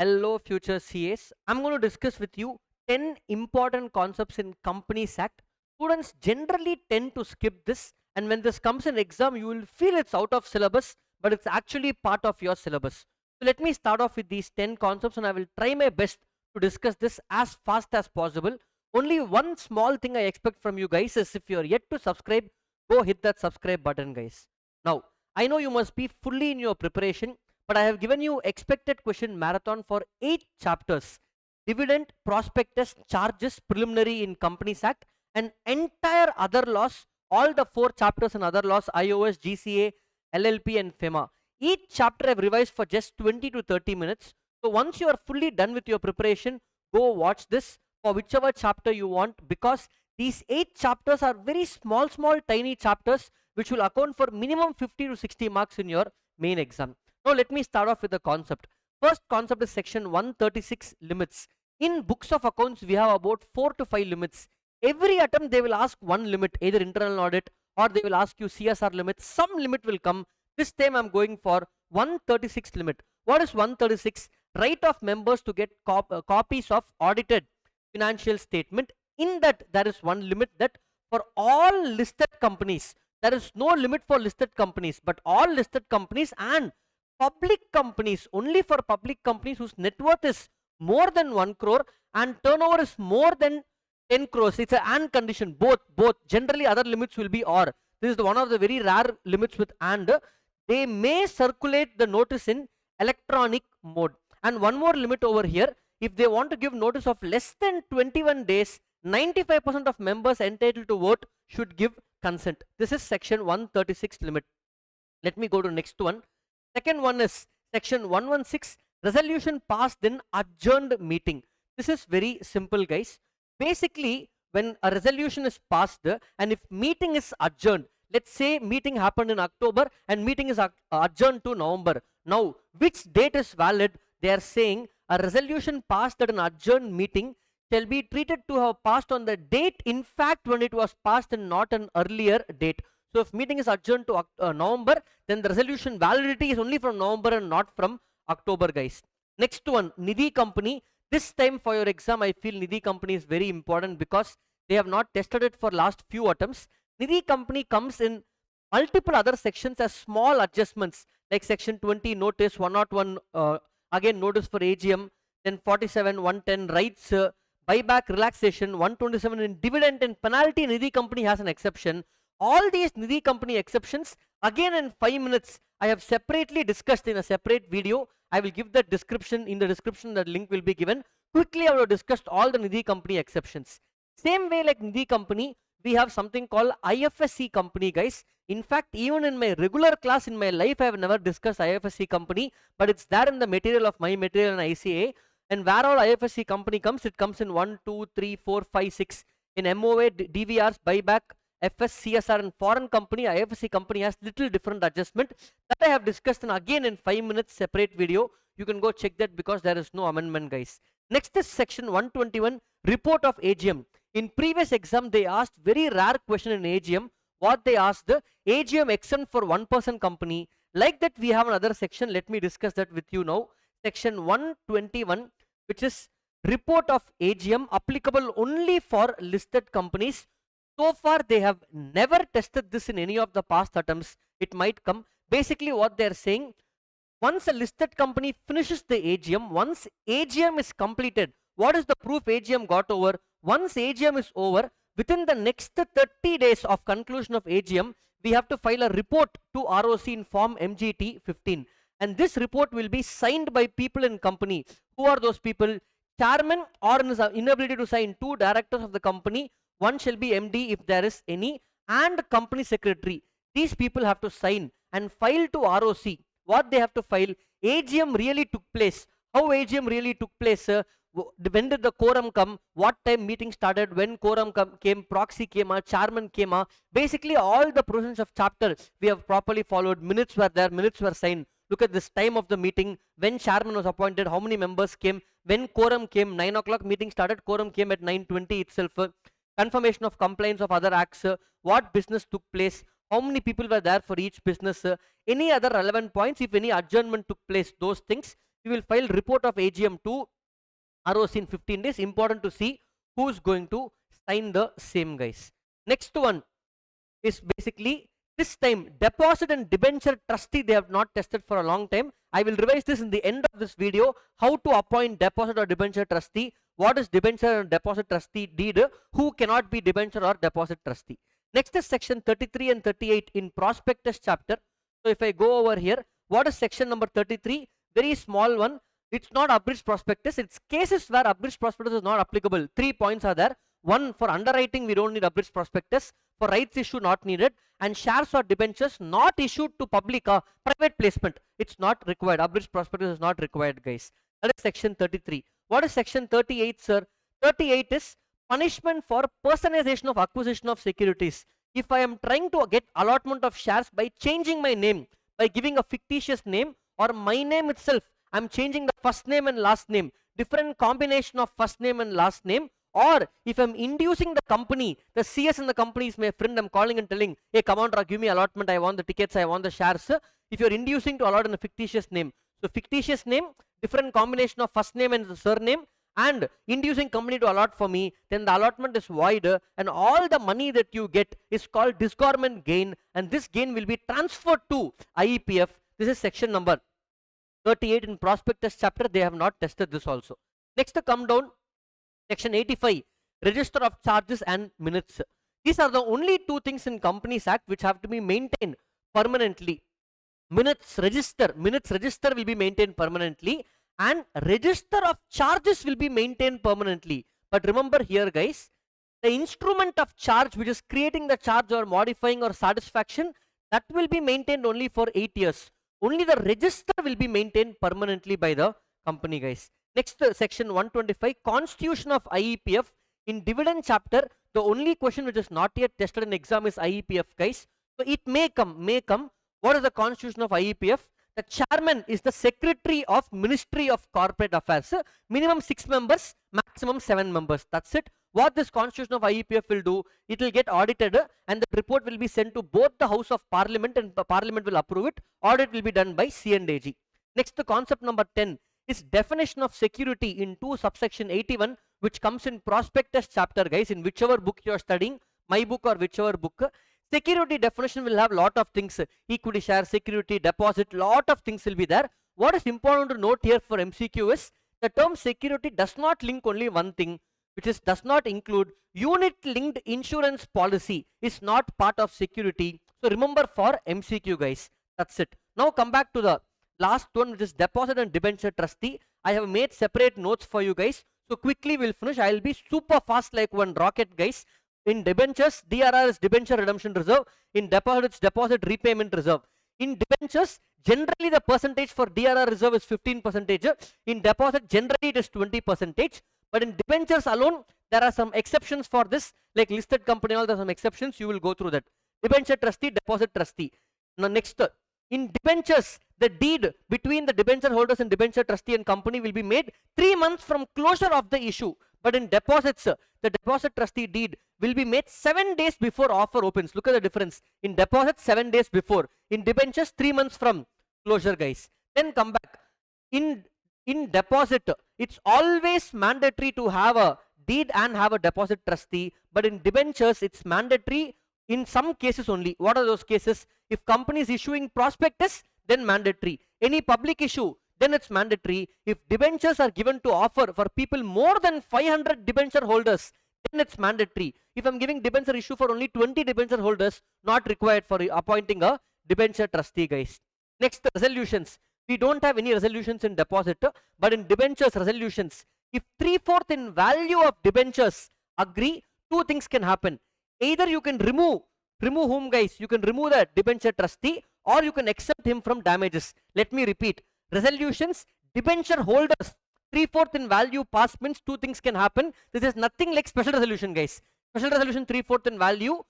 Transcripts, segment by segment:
Hello, future CAs. I'm going to discuss with you 10 important concepts in Companies Act. Students generally tend to skip this, and when this comes in exam, you will feel it's out of syllabus, but it's actually part of your syllabus. So, let me start off with these 10 concepts, and I will try my best to discuss this as fast as possible. Only one small thing I expect from you guys is if you're yet to subscribe, go hit that subscribe button, guys. Now, I know you must be fully in your preparation, but I have given you expected question marathon for 8 chapters: dividend, prospectus, charges, preliminary in Companies Act, and entire other laws, all the 4 chapters and other laws: iOS, GCA, LLP, and FEMA. Each chapter I have revised for just 20 to 30 minutes. So once you are fully done with your preparation, go watch this for whichever chapter you want, because these 8 chapters are very small, tiny chapters which will account for minimum 50 to 60 marks in your main exam. Now let me start off with the concept. First concept is section 136, limits. In books of accounts, we have about 4 to 5 limits. Every attempt they will ask one limit, either internal audit or they will ask you CSR limit. Some limit will come. This time I'm going for 136 limit. What is 136? Right of members to get copies of audited financial statement. In that, there is one limit that for all listed companies, there is no limit for listed companies, but all listed companies and public companies, only for public companies whose net worth is more than 1 crore and turnover is more than 10 crores. It's an and condition, both. Generally other limits will be or. This is one of the very rare limits with and. They may circulate the notice in electronic mode. And one more limit over here: if they want to give notice of less than 21 days, 95% of members entitled to vote should give consent. This is section 136 limit. Let me go to next one. Second one is section 116, resolution passed in adjourned meeting. This is very simple, guys. Basically, when a resolution is passed and if meeting is adjourned, let's say meeting happened in October and meeting is adjourned to November. Now, which date is valid? They are saying a resolution passed at an adjourned meeting shall be treated to have passed on the date in fact when it was passed and not an earlier date. So if meeting is adjourned to November, then the resolution validity is only from November and not from October, guys. Next one, Nidhi Company. This time for your exam, I feel Nidhi Company is very important because they have not tested it for last few attempts. Nidhi Company comes in multiple other sections as small adjustments, like section 20 notice, 101 again notice for AGM, then 47, 110 rights, buyback relaxation, 127 in dividend and penalty. Nidhi Company has an exception. All these Nidhi Company exceptions, again in 5 minutes, I have separately discussed in a separate video. I will give that description, in the description that link will be given. Quickly I will have discussed all the Nidhi Company exceptions. Same way like Nidhi Company, we have something called IFSC Company, guys. In fact, even in my regular class in my life, I have never discussed IFSC Company, but it's there in the material of my material in ICA. And where all IFSC Company comes, it comes in 1, 2, 3, 4, 5, 6. In MOA, DVRs, buyback, FS, CSR, and foreign company, IFSC Company has little different adjustment that I have discussed in again in 5 minutes separate video. You can go check that because there is no amendment, guys. Next is section 121, report of AGM. In previous exam, they asked very rare question in AGM. What they asked, the AGM exempt for 1% company. Like that, we have another section. Let me discuss that with you now. Section 121, which is report of AGM, applicable only for listed companies. So far, they have never tested this in any of the past attempts. It might come. Basically, what they are saying, once a listed company finishes the AGM, once AGM is completed, what is the proof AGM got over? Once AGM is over, within the next 30 days of conclusion of AGM, we have to file a report to ROC in form MGT 15. And this report will be signed by people in company. Who are those people? Chairman, or in his inability to sign, 2 directors of the company. One shall be MD if there is any, and company secretary. These people have to sign and file to ROC. What they have to file? AGM really took place. How AGM really took place? When did the quorum come? What time meeting started? When quorum came? Proxy came? Chairman came? Basically, all the provisions of chapter we have properly followed. Minutes were there. Minutes were signed. Look at this time of the meeting. When chairman was appointed, how many members came? When quorum came? 9 o'clock meeting started. Quorum came at 9:20 itself. Confirmation of compliance of other acts, what business took place, how many people were there for each business, any other relevant points, if any adjournment took place, those things we will file report of AGM to ROC in 15 days. Important to see who's going to sign the same, guys. Next one is basically this time deposit and debenture trustee. They have not tested for a long time. I will revise this in the end of this video. How to appoint deposit or debenture trustee, what is debenture and deposit trustee deed, who cannot be debenture or deposit trustee. Next is section 33 and 38 in prospectus chapter. So if I go over here, what is section number 33? Very small one. It's not abridged prospectus. It's cases where abridged prospectus is not applicable. 3 points are there. One, for underwriting we don't need abridged prospectus. For rights issue not needed, and shares or debentures not issued to public or private placement, it's not required. Abridged prospectus is not required, guys. That is section 33. What is section 38, sir? 38 is punishment for personalization of acquisition of securities. If I am trying to get allotment of shares by changing my name, by giving a fictitious name, or my name itself, I'm changing the first name and last name, different combination of first name and last name, or if I'm inducing the company, the CS in the company is my friend, I'm calling and telling, hey, come on, give me allotment, I want the tickets, I want the shares. If you're inducing to allot in a fictitious name, so fictitious name, different combination of first name and the surname, and inducing company to allot for me, then the allotment is void, and all the money that you get is called disgorgement gain, and this gain will be transferred to IEPF. This is section number 38 in prospectus chapter. They have not tested this also. Next, come down. Section 85, register of charges and minutes. These are the only two things in Companies Act which have to be maintained permanently. Minutes register will be maintained permanently, and register of charges will be maintained permanently. But remember here, guys, the instrument of charge, which is creating the charge or modifying or satisfaction, that will be maintained only for 8 years. Only the register will be maintained permanently by the company, guys. Next, section 125, constitution of IEPF. In dividend chapter, the only question which is not yet tested in exam is IEPF, guys. So it may come. What is the constitution of IEPF? The chairman is the secretary of Ministry of Corporate Affairs. Minimum 6 members, maximum 7 members. That's it. What this constitution of IEPF will do, it will get audited, and the report will be sent to both the House of Parliament, and the Parliament will approve it. Audit will be done by C&AG. Next, the concept number 10 is definition of security in 2 subsection 81, which comes in prospectus chapter, guys, in whichever book you are studying, my book or whichever book. Security definition will have lot of things, equity share, security, deposit, lot of things will be there. What is important to note here for MCQ is the term security does not link only one thing, which is does not include unit linked insurance policy is not part of security. So remember for MCQ, guys. That's it. Now come back to the last one, which is deposit and debenture trustee. I have made separate notes for you guys. So quickly we'll finish. I'll be super fast like one rocket, guys. In debentures, DRR is debenture redemption reserve. In deposit, it's deposit repayment reserve. In debentures, generally the percentage for DRR reserve is 15%. In deposit, generally it is 20%. But in debentures alone, there are some exceptions for this, like listed company, all there are some exceptions. You will go through that. Debenture trustee, deposit trustee. Now next, in debentures, the deed between the debenture holders and debenture trustee and company will be made 3 months from closure of the issue. But in deposits, the deposit trustee deed will be made 7 days before offer opens. Look at the difference. In deposits, 7 days before. In debentures, 3 months from closure, guys. Then come back. In deposit, it's always mandatory to have a deed and have a deposit trustee. But in debentures, it's mandatory in some cases only. What are those cases? If company is issuing prospectus, then mandatory. Any public issue, then it's mandatory. If debentures are given to offer for people more than 500 debenture holders, then it's mandatory. If I'm giving debenture issue for only 20 debenture holders, not required for appointing a debenture trustee, guys. Next, resolutions. We don't have any resolutions in deposit, but in debentures resolutions, if 3/4 in value of debentures agree, 2 things can happen. Either you can remove whom, guys? You can remove the debenture trustee, or you can exempt him from damages. Let me repeat. Resolutions, debenture holders 3/4 in value pass means 2 things can happen. This is nothing like special resolution, guys. Special resolution 3/4 in value,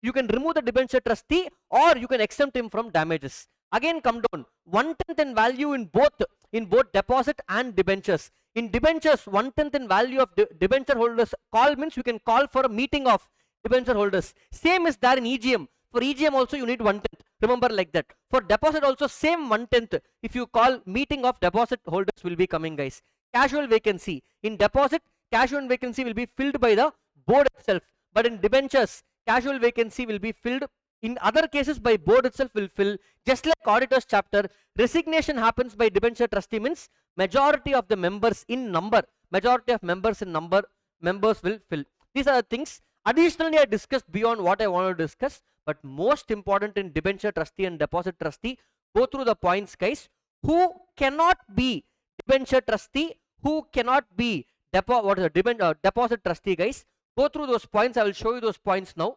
you can remove the debenture trustee or you can exempt him from damages. Again come down, 1/10 in value in both deposit and debentures. In debentures, 1/10 in value of debenture holders call means you can call for a meeting of debenture holders. Same is there in EGM. For EGM also you need 1/10. Remember like that. For deposit also same 1/10. If you call meeting of deposit holders will be coming, guys. Casual vacancy. In deposit, casual vacancy will be filled by the board itself. But in debentures, casual vacancy will be filled in other cases by board itself will fill. Just like auditors chapter, resignation happens by debenture trustee means majority of the members in number, majority of members in number, members will fill. These are the things. Additionally, I discussed beyond what I want to discuss, but most important in debenture trustee and deposit trustee, go through the points, guys. Who cannot be debenture trustee, who cannot be deposit trustee, guys. Go through those points. I will show you those points now.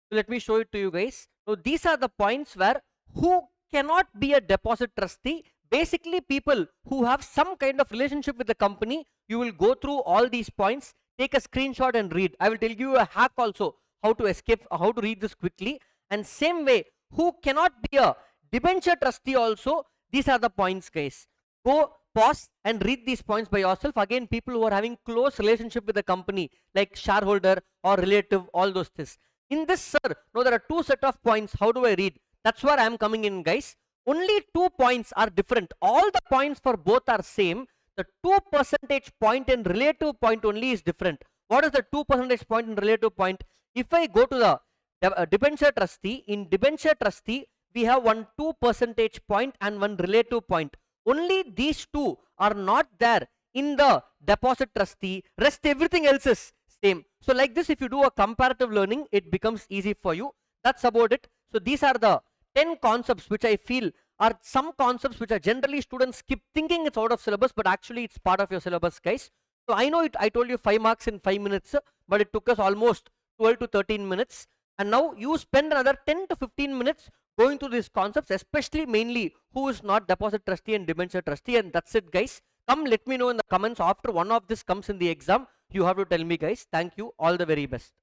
So let me show it to you, guys. So these are the points where who cannot be a deposit trustee. Basically, people who have some kind of relationship with the company. You will go through all these points, take a screenshot and read. I will tell you a hack also, how to escape, how to read this quickly. And same way, who cannot be a debenture trustee also. These are the points, guys. Go pause and read these points by yourself. Again, people who are having close relationship with the company, like shareholder or relative, all those things. In this, sir, no, there are two set of points. How do I read? That's where I am coming in, guys. Only 2 points are different. All the points for both are same. The 2 percentage point and relative point only is different. What is the 2 percentage point and relative point? If I go to the debenture trustee, in debenture trustee, we have one 2 percentage point and one relative point. Only these two are not there in the deposit trustee. Rest everything else is same. So like this, if you do a comparative learning, it becomes easy for you. That's about it. So these are the 10 concepts which I feel are some concepts which are generally students skip thinking it's out of syllabus, but actually it's part of your syllabus, guys. So I know it, I told you 5 marks in 5 minutes, but it took us almost 12 to 13 minutes. And now you spend another 10 to 15 minutes going through these concepts, especially mainly who is not deposit trustee and debenture trustee. And that's it, guys. Come, let me know in the comments after one of this comes in the exam. You have to tell me, guys. Thank you. All the very best.